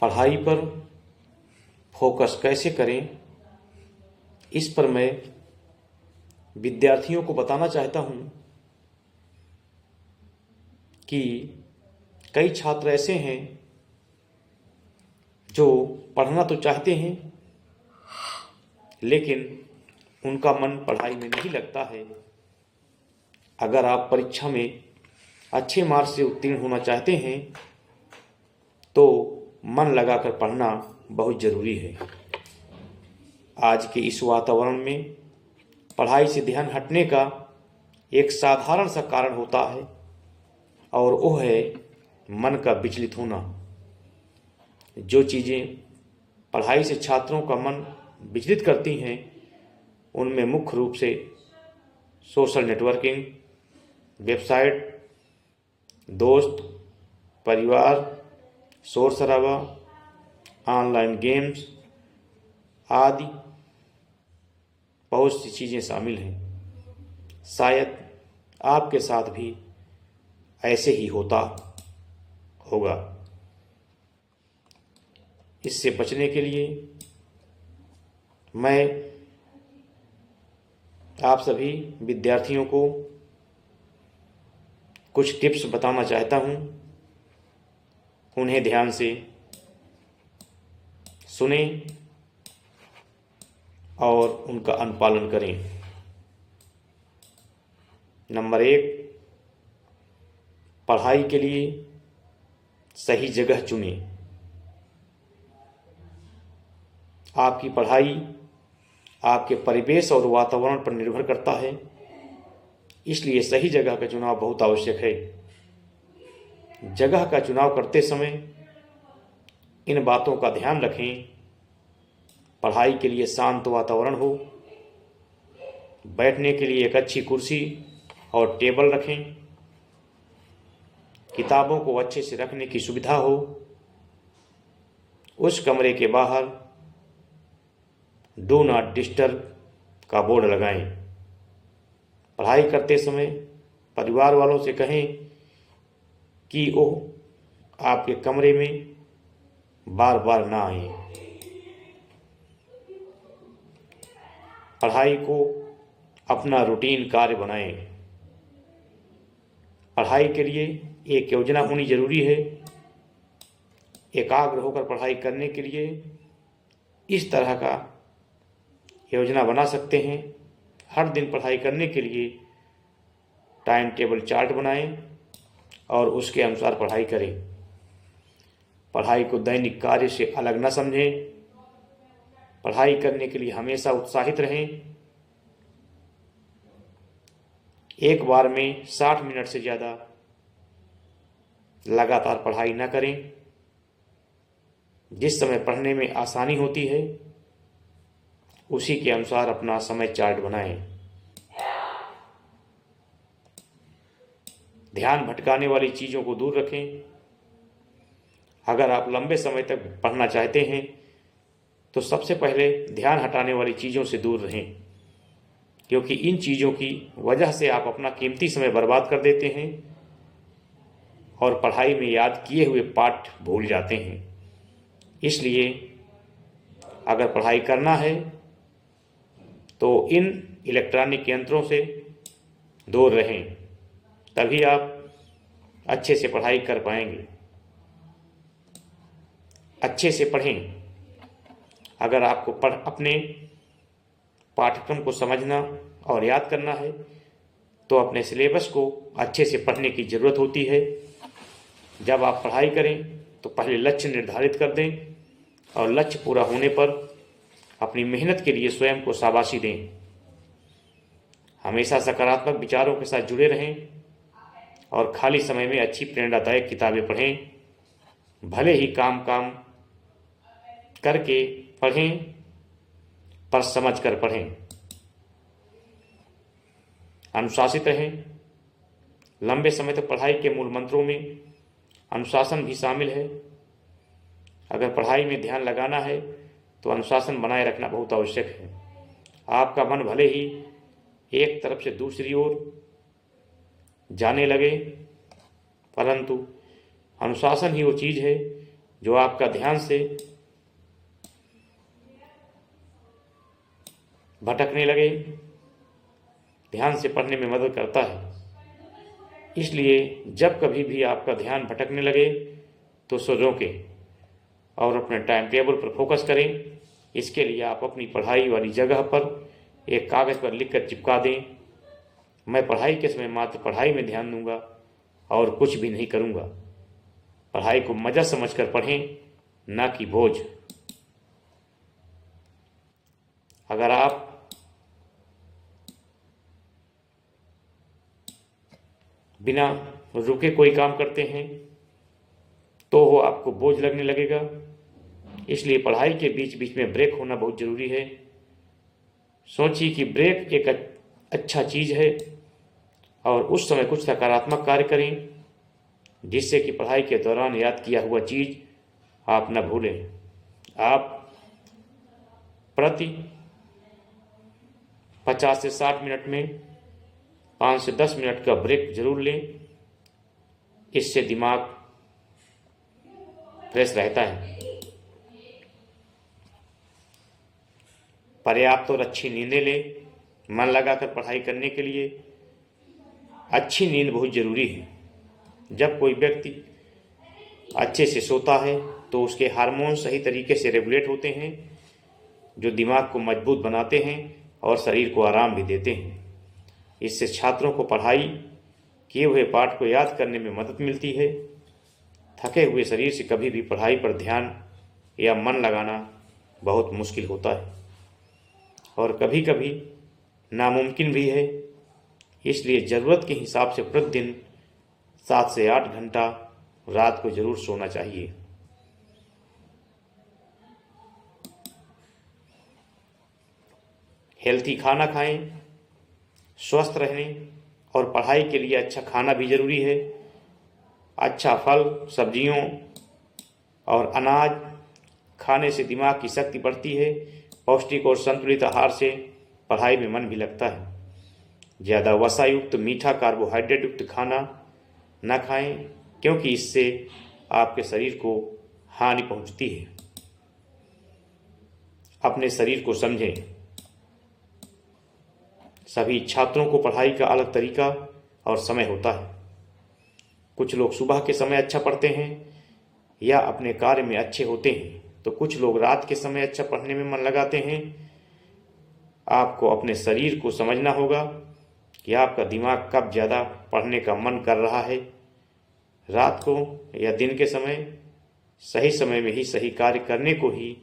पढ़ाई पर फोकस कैसे करें, इस पर मैं विद्यार्थियों को बताना चाहता हूं कि कई छात्र ऐसे हैं जो पढ़ना तो चाहते हैं लेकिन उनका मन पढ़ाई में नहीं लगता है। अगर आप परीक्षा में अच्छे मार्क्स से उत्तीर्ण होना चाहते हैं तो मन लगाकर पढ़ना बहुत ज़रूरी है। आज के इस वातावरण में पढ़ाई से ध्यान हटने का एक साधारण सा कारण होता है और वो है मन का विचलित होना। जो चीज़ें पढ़ाई से छात्रों का मन विचलित करती हैं उनमें मुख्य रूप से सोशल नेटवर्किंग, वेबसाइट, दोस्त, परिवार, शोर शराबा, ऑनलाइन गेम्स आदि बहुत सी चीज़ें शामिल हैं। शायद आपके साथ भी ऐसे ही होता होगा। इससे बचने के लिए मैं आप सभी विद्यार्थियों को कुछ टिप्स बताना चाहता हूं। उन्हें ध्यान से सुनें और उनका अनुपालन करें। नंबर 1, पढ़ाई के लिए सही जगह चुनें। आपकी पढ़ाई आपके परिवेश और वातावरण पर निर्भर करता है, इसलिए सही जगह का चुनाव बहुत आवश्यक है। जगह का चुनाव करते समय इन बातों का ध्यान रखें। पढ़ाई के लिए शांत वातावरण हो, बैठने के लिए एक अच्छी कुर्सी और टेबल रखें, किताबों को अच्छे से रखने की सुविधा हो, उस कमरे के बाहर डू नॉट डिस्टर्ब का बोर्ड लगाएं। पढ़ाई करते समय परिवार वालों से कहें कि वो आपके कमरे में बार बार ना आए। पढ़ाई को अपना रूटीन कार्य बनाएं। पढ़ाई के लिए एक योजना होनी जरूरी है। एकाग्र होकर पढ़ाई करने के लिए इस तरह का योजना बना सकते हैं। हर दिन पढ़ाई करने के लिए टाइम टेबल चार्ट बनाएं और उसके अनुसार पढ़ाई करें। पढ़ाई को दैनिक कार्य से अलग न समझें। पढ़ाई करने के लिए हमेशा उत्साहित रहें। एक बार में 60 मिनट से ज़्यादा लगातार पढ़ाई न करें। जिस समय पढ़ने में आसानी होती है उसी के अनुसार अपना समय चार्ट बनाएं। ध्यान भटकाने वाली चीज़ों को दूर रखें। अगर आप लंबे समय तक पढ़ना चाहते हैं तो सबसे पहले ध्यान हटाने वाली चीज़ों से दूर रहें, क्योंकि इन चीज़ों की वजह से आप अपना कीमती समय बर्बाद कर देते हैं और पढ़ाई में याद किए हुए पाठ भूल जाते हैं। इसलिए अगर पढ़ाई करना है तो इन इलेक्ट्रॉनिक यंत्रों से दूर रहें, तभी आप अच्छे से पढ़ाई कर पाएंगे। अच्छे से पढ़ें। अगर आपको अपने पाठ्यक्रम को समझना और याद करना है तो अपने सिलेबस को अच्छे से पढ़ने की ज़रूरत होती है। जब आप पढ़ाई करें तो पहले लक्ष्य निर्धारित कर दें और लक्ष्य पूरा होने पर अपनी मेहनत के लिए स्वयं को शाबाशी दें। हमेशा सकारात्मक विचारों के साथ जुड़े रहें और खाली समय में अच्छी प्रेरणादायक किताबें पढ़ें। भले ही काम करके पढ़ें, पर समझ कर पढ़ें। अनुशासित रहें। लंबे समय तक पढ़ाई के मूल मंत्रों में अनुशासन भी शामिल है। अगर पढ़ाई में ध्यान लगाना है तो अनुशासन बनाए रखना बहुत आवश्यक है। आपका मन भले ही एक तरफ से दूसरी ओर जाने लगे, परंतु अनुशासन ही वो चीज़ है जो आपका ध्यान से भटकने लगे, ध्यान से पढ़ने में मदद करता है। इसलिए जब कभी भी आपका ध्यान भटकने लगे तो उसे रोकें और अपने टाइम टेबल पर फोकस करें। इसके लिए आप अपनी पढ़ाई वाली जगह पर एक कागज़ पर लिखकर चिपका दें, मैं पढ़ाई के समय मात्र पढ़ाई में ध्यान दूंगा और कुछ भी नहीं करूंगा। पढ़ाई को मज़ा समझकर पढ़ें, ना कि बोझ। अगर आप बिना रुके कोई काम करते हैं तो वो आपको बोझ लगने लगेगा। इसलिए पढ़ाई के बीच बीच में ब्रेक होना बहुत ज़रूरी है। सोचिए कि ब्रेक एक अच्छा चीज़ है और उस समय कुछ सकारात्मक कार्य करें, जिससे कि पढ़ाई के दौरान याद किया हुआ चीज़ आप न भूलें। आप प्रति 50 से 60 मिनट में 5 से 10 मिनट का ब्रेक जरूर लें। इससे दिमाग फ्रेश रहता है। पर्याप्त और अच्छी नींदें लें। मन लगाकर पढ़ाई करने के लिए अच्छी नींद बहुत ज़रूरी है। जब कोई व्यक्ति अच्छे से सोता है तो उसके हार्मोन सही तरीके से रेगुलेट होते हैं, जो दिमाग को मजबूत बनाते हैं और शरीर को आराम भी देते हैं। इससे छात्रों को पढ़ाई किए हुए पाठ को याद करने में मदद मिलती है। थके हुए शरीर से कभी भी पढ़ाई पर ध्यान या मन लगाना बहुत मुश्किल होता है और कभी कभी नामुमकिन भी है। इसलिए ज़रूरत के हिसाब से प्रतिदिन 7 से 8 घंटा रात को ज़रूर सोना चाहिए। हेल्थी खाना खाएं, स्वस्थ रहें और पढ़ाई के लिए अच्छा खाना भी ज़रूरी है। अच्छा फल, सब्जियों और अनाज खाने से दिमाग की शक्ति बढ़ती है। पौष्टिक और संतुलित आहार से पढ़ाई में मन भी लगता है। ज़्यादा वसा युक्त, मीठा, कार्बोहाइड्रेट युक्त खाना न खाएं, क्योंकि इससे आपके शरीर को हानि पहुंचती है। अपने शरीर को समझें। सभी छात्रों को पढ़ाई का अलग तरीका और समय होता है। कुछ लोग सुबह के समय अच्छा पढ़ते हैं या अपने कार्य में अच्छे होते हैं, तो कुछ लोग रात के समय अच्छा पढ़ने में मन लगाते हैं। आपको अपने शरीर को समझना होगा कि आपका दिमाग कब ज़्यादा पढ़ने का मन कर रहा है, रात को या दिन के समय। सही समय में ही सही कार्य करने को ही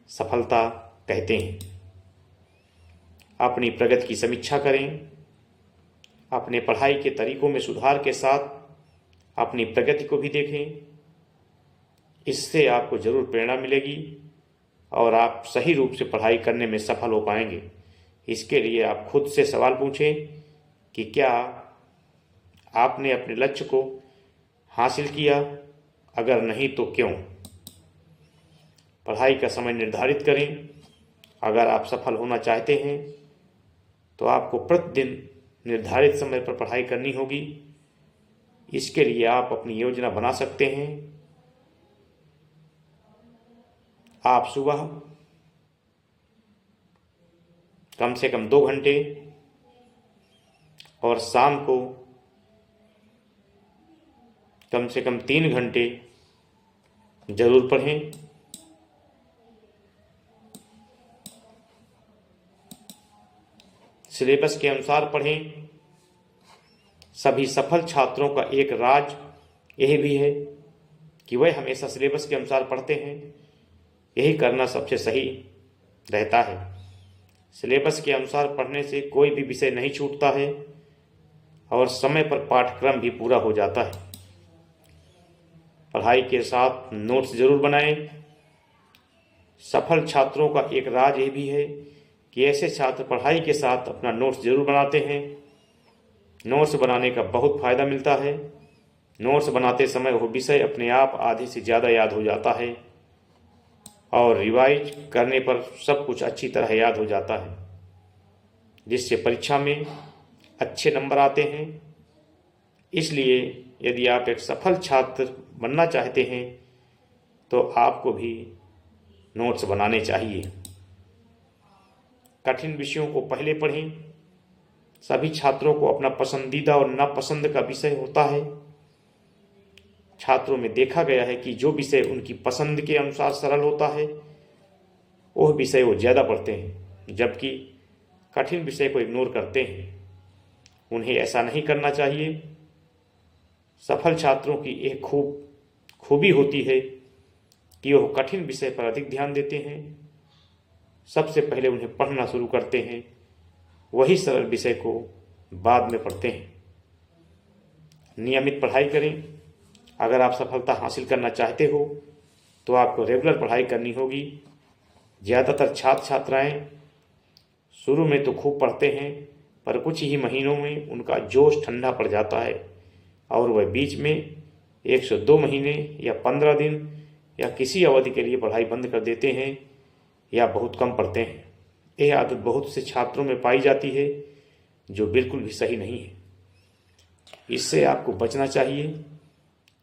सफलता कहते हैं। अपनी प्रगति की समीक्षा करें। अपने पढ़ाई के तरीकों में सुधार के साथ अपनी प्रगति को भी देखें। इससे आपको ज़रूर प्रेरणा मिलेगी और आप सही रूप से पढ़ाई करने में सफल हो पाएंगे। इसके लिए आप खुद से सवाल पूछें कि क्या आपने अपने लक्ष्य को हासिल किया, अगर नहीं तो क्यों। पढ़ाई का समय निर्धारित करें। अगर आप सफल होना चाहते हैं तो आपको प्रतिदिन निर्धारित समय पर पढ़ाई करनी होगी। इसके लिए आप अपनी योजना बना सकते हैं। आप सुबह कम से कम 2 घंटे और शाम को कम से कम 3 घंटे जरूर पढ़ें। सिलेबस के अनुसार पढ़ें। सभी सफल छात्रों का एक राज यही भी है कि वह हमेशा सिलेबस के अनुसार पढ़ते हैं। यही करना सबसे सही रहता है। सिलेबस के अनुसार पढ़ने से कोई भी विषय नहीं छूटता है और समय पर पाठ्यक्रम भी पूरा हो जाता है। पढ़ाई के साथ नोट्स जरूर बनाएं। सफल छात्रों का एक राज ये भी है कि ऐसे छात्र पढ़ाई के साथ अपना नोट्स जरूर बनाते हैं। नोट्स बनाने का बहुत फ़ायदा मिलता है। नोट्स बनाते समय वो विषय अपने आप आधे से ज़्यादा याद हो जाता है और रिवाइज करने पर सब कुछ अच्छी तरह याद हो जाता है, जिससे परीक्षा में अच्छे नंबर आते हैं। इसलिए यदि आप एक सफल छात्र बनना चाहते हैं तो आपको भी नोट्स बनाने चाहिए। कठिन विषयों को पहले पढ़ें। सभी छात्रों को अपना पसंदीदा और नापसंद का विषय होता है। छात्रों में देखा गया है कि जो विषय उनकी पसंद के अनुसार सरल होता है वह विषय वो ज़्यादा पढ़ते हैं, जबकि कठिन विषय को इग्नोर करते हैं। उन्हें ऐसा नहीं करना चाहिए। सफल छात्रों की एक खूबी होती है कि वह कठिन विषय पर अधिक ध्यान देते हैं। सबसे पहले उन्हें पढ़ना शुरू करते हैं, वही सरल विषय को बाद में पढ़ते हैं। नियमित पढ़ाई करें। अगर आप सफलता हासिल करना चाहते हो तो आपको रेगुलर पढ़ाई करनी होगी। ज़्यादातर छात्र छात्राएं शुरू में तो खूब पढ़ते हैं, पर कुछ ही महीनों में उनका जोश ठंडा पड़ जाता है और वह बीच में 1 से 2 महीने या 15 दिन या किसी अवधि के लिए पढ़ाई बंद कर देते हैं या बहुत कम पढ़ते हैं। यह आदत बहुत से छात्रों में पाई जाती है, जो बिल्कुल भी सही नहीं है। इससे आपको बचना चाहिए।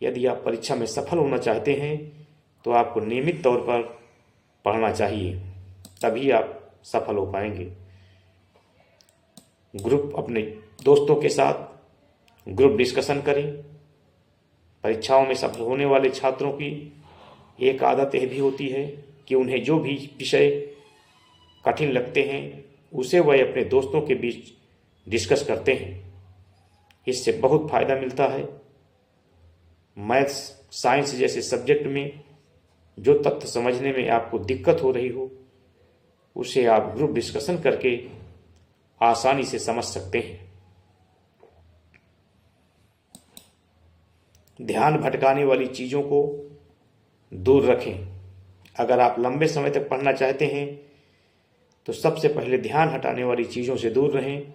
यदि आप परीक्षा में सफल होना चाहते हैं तो आपको नियमित तौर पर पढ़ना चाहिए, तभी आप सफल हो पाएंगे। अपने दोस्तों के साथ ग्रुप डिस्कशन करें। परीक्षाओं में सफल होने वाले छात्रों की एक आदत यह भी होती है कि उन्हें जो भी विषय कठिन लगते हैं उसे वह अपने दोस्तों के बीच डिस्कस करते हैं। इससे बहुत फ़ायदा मिलता है। मैथ्स, साइंस जैसे सब्जेक्ट में जो तथ्य समझने में आपको दिक्कत हो रही हो उसे आप ग्रुप डिस्कशन करके आसानी से समझ सकते हैं। ध्यान भटकाने वाली चीज़ों को दूर रखें। अगर आप लंबे समय तक पढ़ना चाहते हैं तो सबसे पहले ध्यान हटाने वाली चीज़ों से दूर रहें,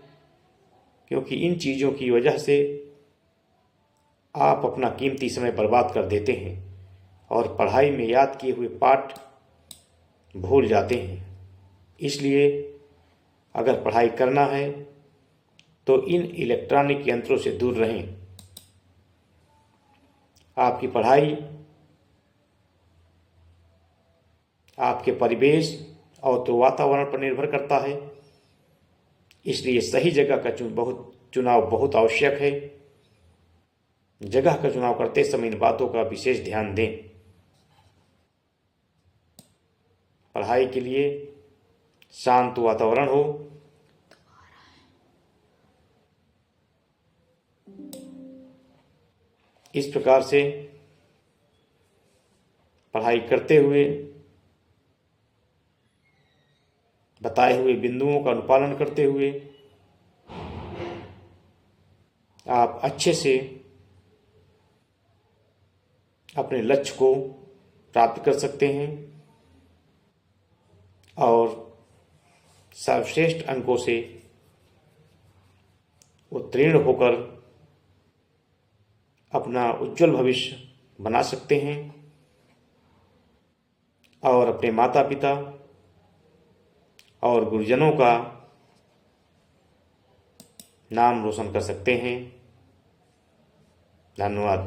क्योंकि इन चीज़ों की वजह से आप अपना कीमती समय बर्बाद कर देते हैं और पढ़ाई में याद किए हुए पाठ भूल जाते हैं। इसलिए अगर पढ़ाई करना है तो इन इलेक्ट्रॉनिक यंत्रों से दूर रहें। आपकी पढ़ाई आपके परिवेश और तो वातावरण पर निर्भर करता है, इसलिए सही जगह का चुनाव बहुत आवश्यक है। जगह का चुनाव करते समय इन बातों का विशेष ध्यान दें। पढ़ाई के लिए शांत वातावरण हो। इस प्रकार से पढ़ाई करते हुए बताए हुए बिंदुओं का अनुपालन करते हुए आप अच्छे से अपने लक्ष्य को प्राप्त कर सकते हैं और सर्वश्रेष्ठ अंकों से उत्तीर्ण होकर अपना उज्जवल भविष्य बना सकते हैं और अपने माता पिता और गुरुजनों का नाम रोशन कर सकते हैं। धन्यवाद।